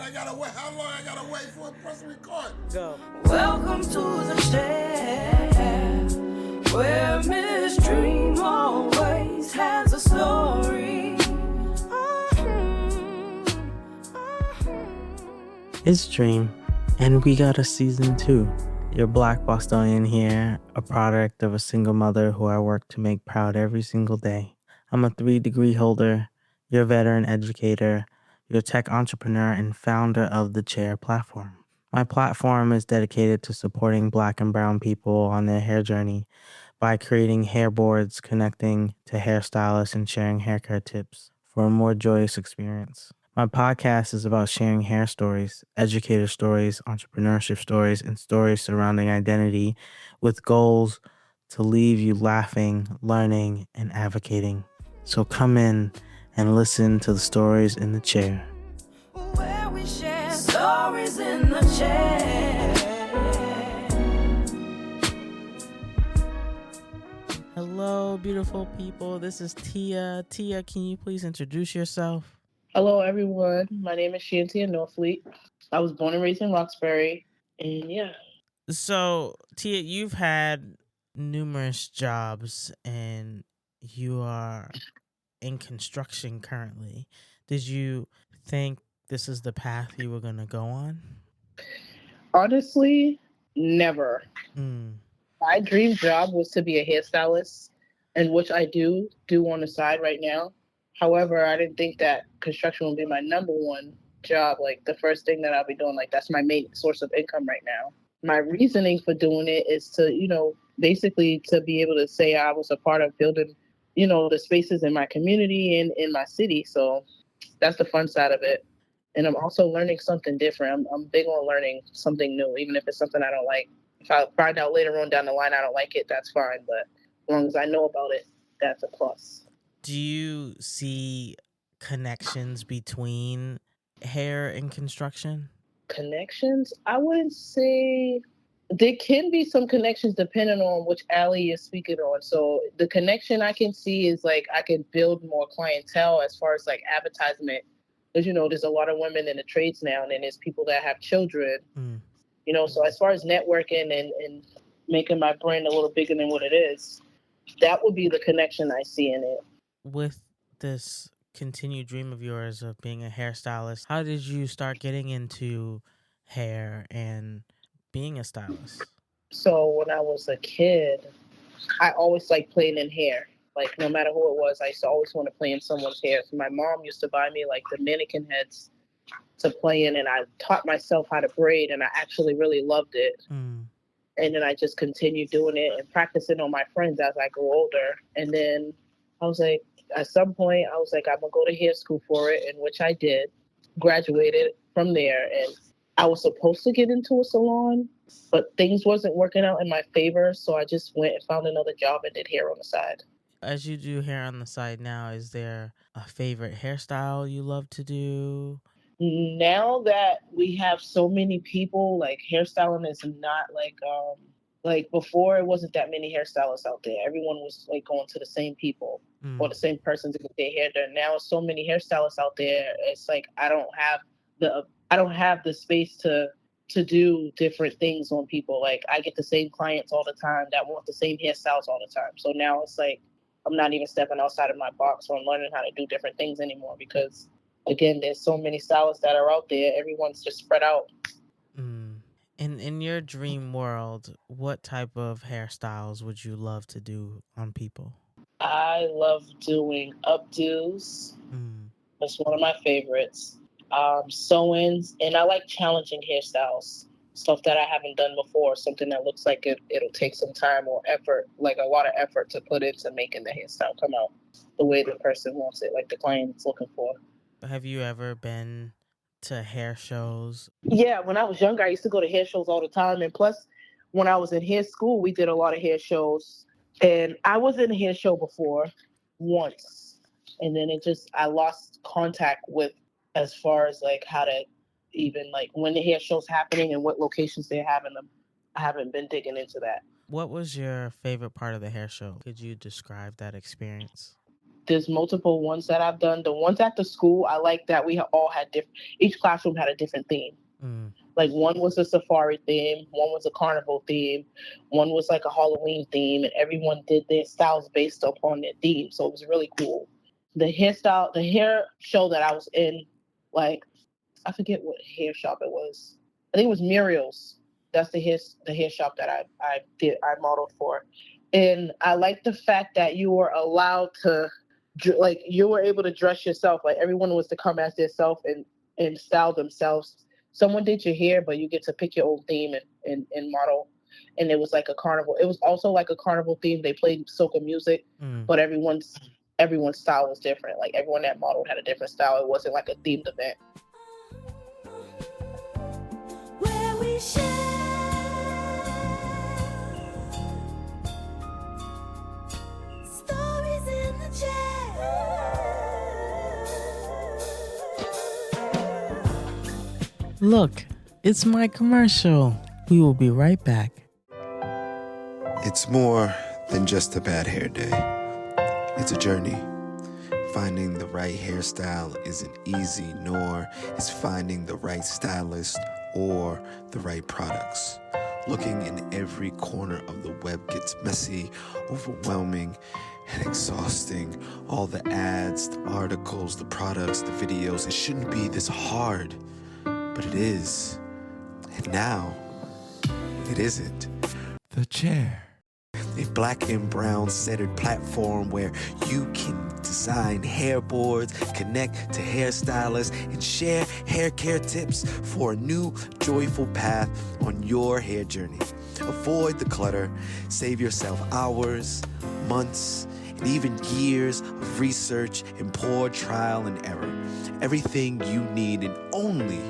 I gotta wait? How long I gotta wait for a press record? Go. Welcome to the shed, where Miss Dream always has a story. It's Dream, and we got a season 2. Your Black Bostonian here, a product of a single mother who I work to make proud every single day. I'm a 3-degree holder, your veteran educator, your tech entrepreneur, and founder of the Chair platform. My platform is dedicated to supporting Black and brown people on their hair journey by creating hair boards, connecting to hairstylists, and sharing haircare tips for a more joyous experience. My podcast is about sharing hair stories, educator stories, entrepreneurship stories, and stories surrounding identity with goals to leave you laughing, learning, and advocating. So come in and listen to the stories in the chair. Where we share stories in the chair. Hello, beautiful people. This is Tia. Tia, can you please introduce yourself? Hello, everyone. My name is Shanteah Norfleet. I was born and raised in Roxbury, and yeah. So, Tia, you've had numerous jobs and you are in construction currently. Did you think this is the path you were going to go on? Honestly, never. Mm. My dream job was to be a hairstylist, and which I do on the side right now. However, I didn't think that construction would be my number one job, like the first thing that I'll be doing. Like that's my main source of income right now. My reasoning for doing it is to, basically to be able to say I was a part of building, the spaces in my community and in my city. So that's the fun side of it. And I'm also learning something different. I'm big on learning something new, even if it's something I don't like. If I find out later on down the line I don't like it, that's fine. But as long as I know about it, that's a plus. Do you see connections between hair and construction? Connections? I wouldn't say there can be some connections depending on which alley you're speaking on. So the connection I can see is like I can build more clientele as far as like advertisement. Because, there's a lot of women in the trades now, and then there's people that have children. Mm. So as far as networking and making my brand a little bigger than what it is, that would be the connection I see in it. With this continued dream of yours of being a hairstylist, how did you start getting into hair and being a stylist? So when I was a kid, I always liked playing in hair. Like no matter who it was, I used to always want to play in someone's hair. So my mom used to buy me like the mannequin heads to play in, and I taught myself how to braid, and I actually really loved it. Mm. And then I just continued doing it and practicing on my friends as I grew older. And then I was like, at some point, I was like, I'm going to go to hair school for it, and which I did, graduated from there. And I was supposed to get into a salon, but things wasn't working out in my favor. So I just went and found another job and did hair on the side. As you do hair on the side now, is there a favorite hairstyle you love to do? Now that we have so many people, like hairstyling is not like before it wasn't that many hairstylists out there. Everyone was like going to the same people or the same person to get their hair done. Now it's so many hairstylists out there. It's like I don't have the space to do different things on people. Like I get the same clients all the time that want the same hairstyles all the time. So now it's like I'm not even stepping outside of my box or learning how to do different things anymore because again, there's so many stylists that are out there. Everyone's just spread out. In your dream world, what type of hairstyles would you love to do on people? I love doing updos. That's one of my favorites. Sew-ins, and I like challenging hairstyles. Stuff that I haven't done before, something that looks like it'll take some time or effort, like a lot of effort to put into making the hairstyle come out the way the person wants it, like the client's looking for. Have you ever been to hair shows? Yeah, when I was younger, I used to go to hair shows all the time. And plus, when I was in hair school, we did a lot of hair shows. And I was in a hair show before once. And then I lost contact with as far as like how to even like when the hair show's happening and what locations they're having them. I haven't been digging into that. What was your favorite part of the hair show? Could you describe that experience? there's multiple ones that I've done. The ones at the school, I like that we all had different. Each classroom had a different theme. Like one was a safari theme, one was a carnival theme, one was like a Halloween theme, and everyone did their styles based upon their theme. So it was really cool. The hair show that I was in, like I forget what hair shop it was. I think it was Muriel's. That's the hair shop that I modeled for, and I like the fact that you were allowed to, like you were able to dress yourself. Like everyone was to come as their self and style themselves. Someone did your hair, but you get to pick your own theme and model. And it was like a carnival. It was also like a carnival theme. They played soca music, but everyone's style was different. Like everyone that modeled had a different style. It wasn't like a themed event. Where we share stories in the chair. Look, it's my commercial. We will be right back. It's more than just a bad hair day. It's a journey. Finding the right hairstyle isn't easy, nor is finding the right stylist or the right products. Looking in every corner of the web gets messy, overwhelming, and exhausting. All the ads, the articles, the products, the videos, it shouldn't be this hard, but it is. And now, it isn't. The Chair. A black and brown centered platform where you can design hair boards, connect to hairstylists, and share hair care tips for a new, joyful path on your hair journey. Avoid the clutter, save yourself hours, months, and even years of research and poor trial and error. Everything you need and only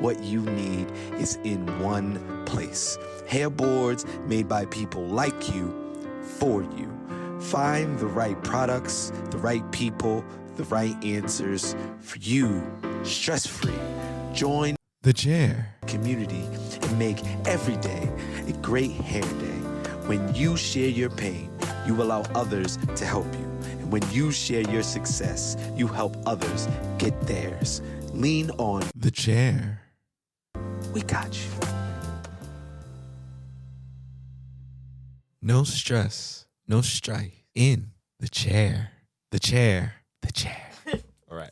what you need is in one place. Hair boards made by people like you, for you. Find the right products, the right people, the right answers for you, stress-free. Join the Chair community and make every day a great hair day. When you share your pain, you allow others to help you. And when you share your success, you help others get theirs. Lean on the Chair. We got you. No stress, no strife. In the chair, the chair, the chair. All right.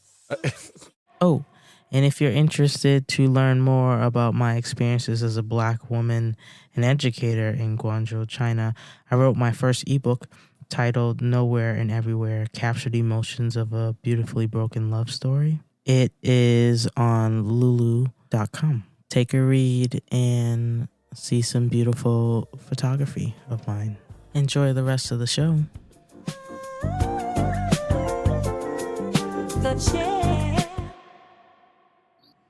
Oh, and if you're interested to learn more about my experiences as a Black woman and educator in Guangzhou, China, I wrote my first ebook titled Nowhere and Everywhere, Captured Emotions of a Beautifully Broken Love Story. It is on lulu.com. Take a read and see some beautiful photography of mine. Enjoy the rest of the show. The chair.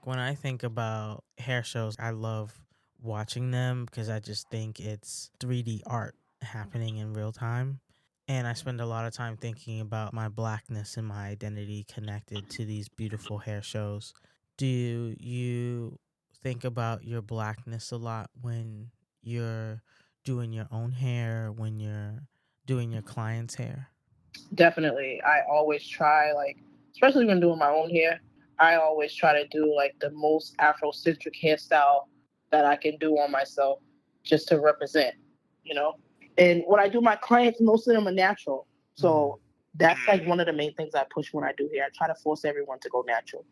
When I think about hair shows, I love watching them because I just think it's 3D art happening in real time. And I spend a lot of time thinking about my Blackness and my identity connected to these beautiful hair shows. Do you think about your Blackness a lot when you're doing your own hair, when you're doing your client's hair? Definitely. I always try, like, especially when doing my own hair, I always try to do like the most Afrocentric hairstyle that I can do on myself just to represent, you know? And when I do my clients, most of them are natural. So that's like one of the main things I push when I do hair. I try to force everyone to go natural.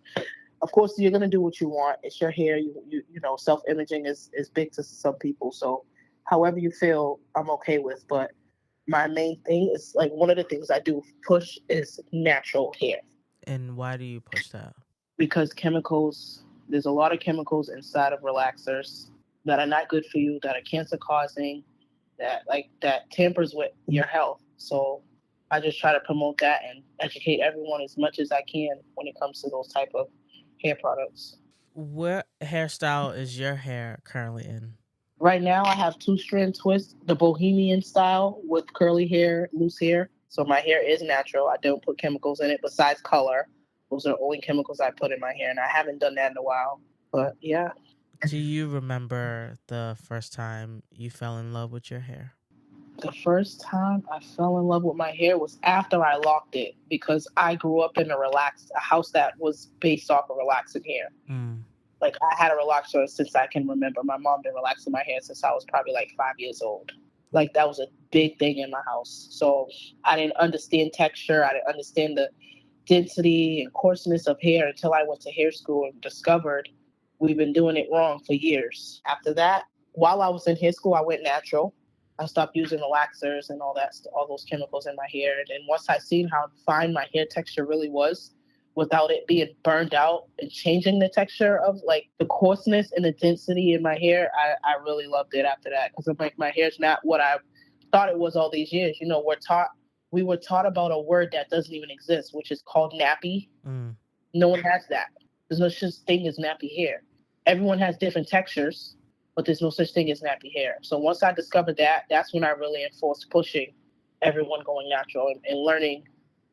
Of course, you're gonna do what you want. It's your hair. You know, self-imaging is big to some people. So, however you feel, I'm okay with. But my main thing is like one of the things I do push is natural hair. And why do you push that? Because there's a lot of chemicals inside of relaxers that are not good for you, that are cancer causing, that tampers with your health. So I just try to promote that and educate everyone as much as I can when it comes to those type of hair products. What hairstyle is your hair currently in? Right now I have 2-strand twist, the bohemian style with curly hair, loose hair. So my hair is natural. I don't put chemicals in it besides color. Those are the only chemicals I put in my hair, and I haven't done that in a while. But yeah. Do you remember the first time you fell in love with your hair? The first time I fell in love with my hair was after I locked it because I grew up in a house that was based off of relaxing hair. Mm. Like I had a relaxer since I can remember. My mom been relaxing my hair since I was probably like 5 years old. Like that was a big thing in my house. So I didn't understand texture. I didn't understand the density and coarseness of hair until I went to hair school and discovered we've been doing it wrong for years. After that, while I was in hair school, I went natural. I stopped using relaxers and all those chemicals in my hair. And then once I seen how fine my hair texture really was, without it being burned out and changing the texture of like the coarseness and the density in my hair, I really loved it after that because I'm like my hair's not what I thought it was all these years. You know, we were taught about a word that doesn't even exist, which is called nappy. Mm. No one has that. There's no such thing as nappy hair. Everyone has different textures, but there's no such thing as nappy hair. So once I discovered that, that's when I really enforced pushing everyone going natural and learning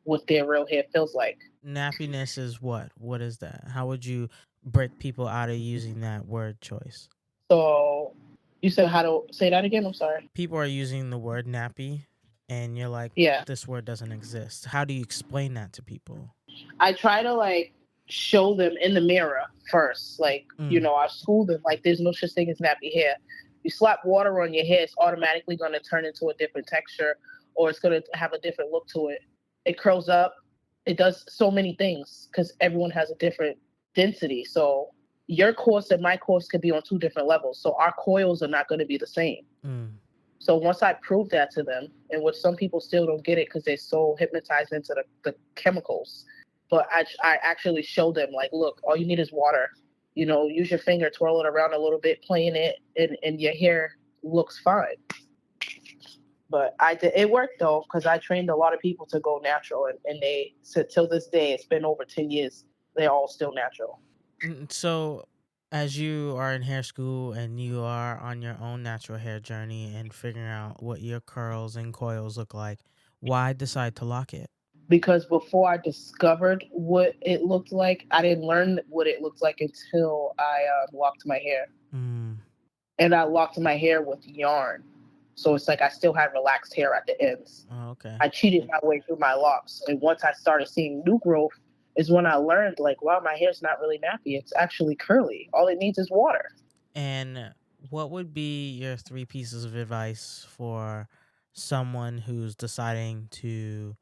what their real hair feels like. Nappiness is what? What is that? How would you break people out of using that word choice? So you said how to say that again? I'm sorry. People are using the word nappy, and you're like, Yeah. this word doesn't exist. How do you explain that to people? I try to like show them in the mirror first. Like, you know, I school them like there's no such thing as nappy hair. You slap water on your hair, it's automatically going to turn into a different texture or it's going to have a different look to it. It curls up. It does so many things because everyone has a different density. So your course and my course could be on two different levels. So our coils are not going to be the same. So once I prove that to them, and which some people still don't get it because they're so hypnotized into the chemicals, but I actually show them like, look, all you need is water. You know, use your finger, twirl it around a little bit, playing it, and your hair looks fine. But it worked though, because I trained a lot of people to go natural, and they said till this day, it's been over 10 years, they're all still natural. So as you are in hair school and you are on your own natural hair journey and figuring out what your curls and coils look like, why decide to lock it? Because before I discovered what it looked like, I didn't learn what it looked like until I locked my hair. And I locked my hair with yarn. So it's like I still had relaxed hair at the ends. Oh, okay. I cheated my way through my locks. And once I started seeing new growth is when I learned, like, wow, my hair's not really nappy. It's actually curly. All it needs is water. And what would be your 3 pieces of advice for someone who's deciding to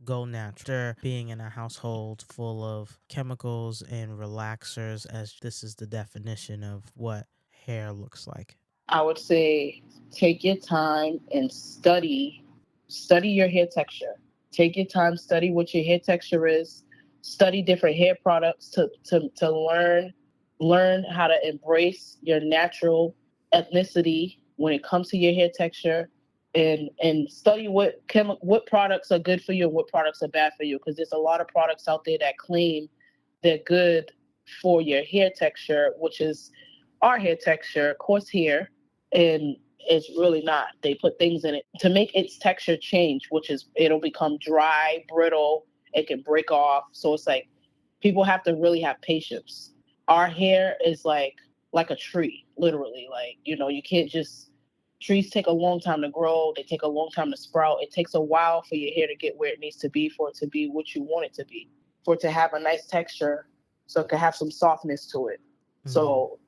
go natural after being in a household full of chemicals and relaxers, as this is the definition of what hair looks like? I would say take your time and study your hair texture. Take your time, study what your hair texture is, study different hair products to learn how to embrace your natural ethnicity when it comes to your hair texture, and study what products are good for you and what products are bad for you, because there's a lot of products out there that claim they're good for your hair texture, which is our hair texture, coarse hair, and it's really not. They put things in it to make its texture change, which is it'll become dry, brittle, it can break off. So it's like people have to really have patience. Our hair is like a tree, literally. Like, you know, you can't just trees take a long time to grow, they take a long time to sprout. It takes a while for your hair to get where it needs to be for it to be what you want it to be, for it to have a nice texture, so it can have some softness to it. So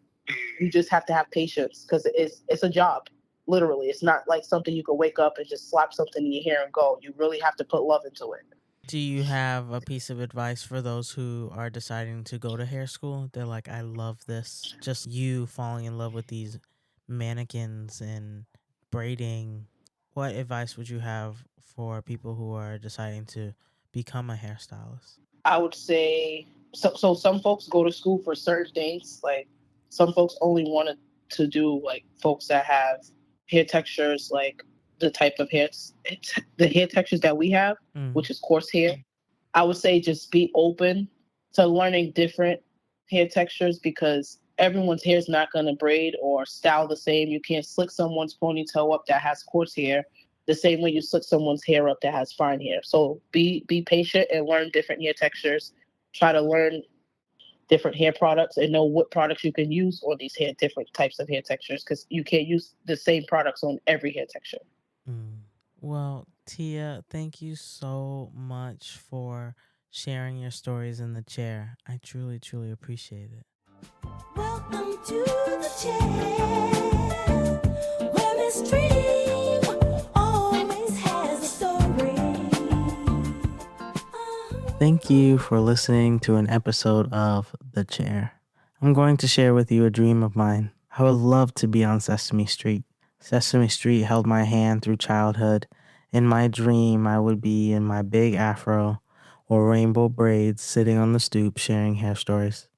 you just have to have patience because it's a job. Literally, it's not like something you can wake up and just slap something in your hair and go. You really have to put love into it. Do you have a piece of advice for those who are deciding to go to hair school? They're like, I love this. Just you falling in love with these mannequins and braiding. What advice would you have for people who are deciding to become a hairstylist? I would say so some folks go to school for certain things. Like some folks only wanted to do like folks that have hair textures like the type of the hair textures that we have, which is coarse hair. I would say just be open to learning different hair textures because everyone's hair is not going to braid or style the same. You can't slick someone's ponytail up that has coarse hair the same way you slick someone's hair up that has fine hair. So be patient and learn different hair textures. Try to learn different hair products and know what products you can use on these different types of hair textures, because you can't use the same products on every hair texture. Well, Tia, thank you so much for sharing your stories in the chair. I truly, truly appreciate it. Welcome to the chair, where Miss Dream always has a story. Thank you for listening to an episode of The Chair. I'm going to share with you a dream of mine. I would love to be on Sesame Street. Sesame Street held my hand through childhood. In my dream, I would be in my big afro or rainbow braids sitting on the stoop sharing hair stories.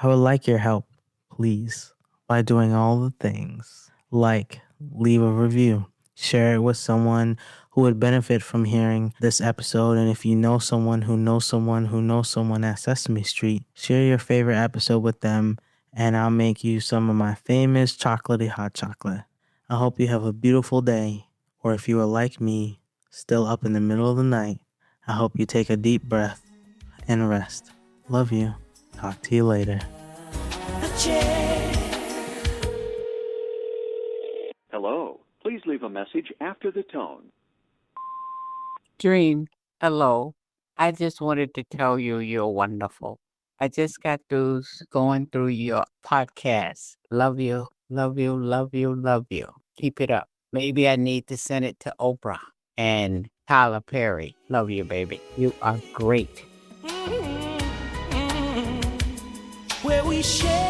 I would like your help, please, by doing all the things like leave a review, share it with someone who would benefit from hearing this episode. And if you know someone who knows someone who knows someone at Sesame Street, share your favorite episode with them, and I'll make you some of my famous chocolatey hot chocolate. I hope you have a beautiful day, or if you are like me, still up in the middle of the night, I hope you take a deep breath and rest. Love you. Talk to you later. The chair. Hello. Please leave a message after the tone. Dream, hello. I just wanted to tell you you're wonderful. I just got through going through your podcast. Love you, love you, love you, love you. Keep it up. Maybe I need to send it to Oprah and Tyler Perry. Love you, baby. You are great. Where we share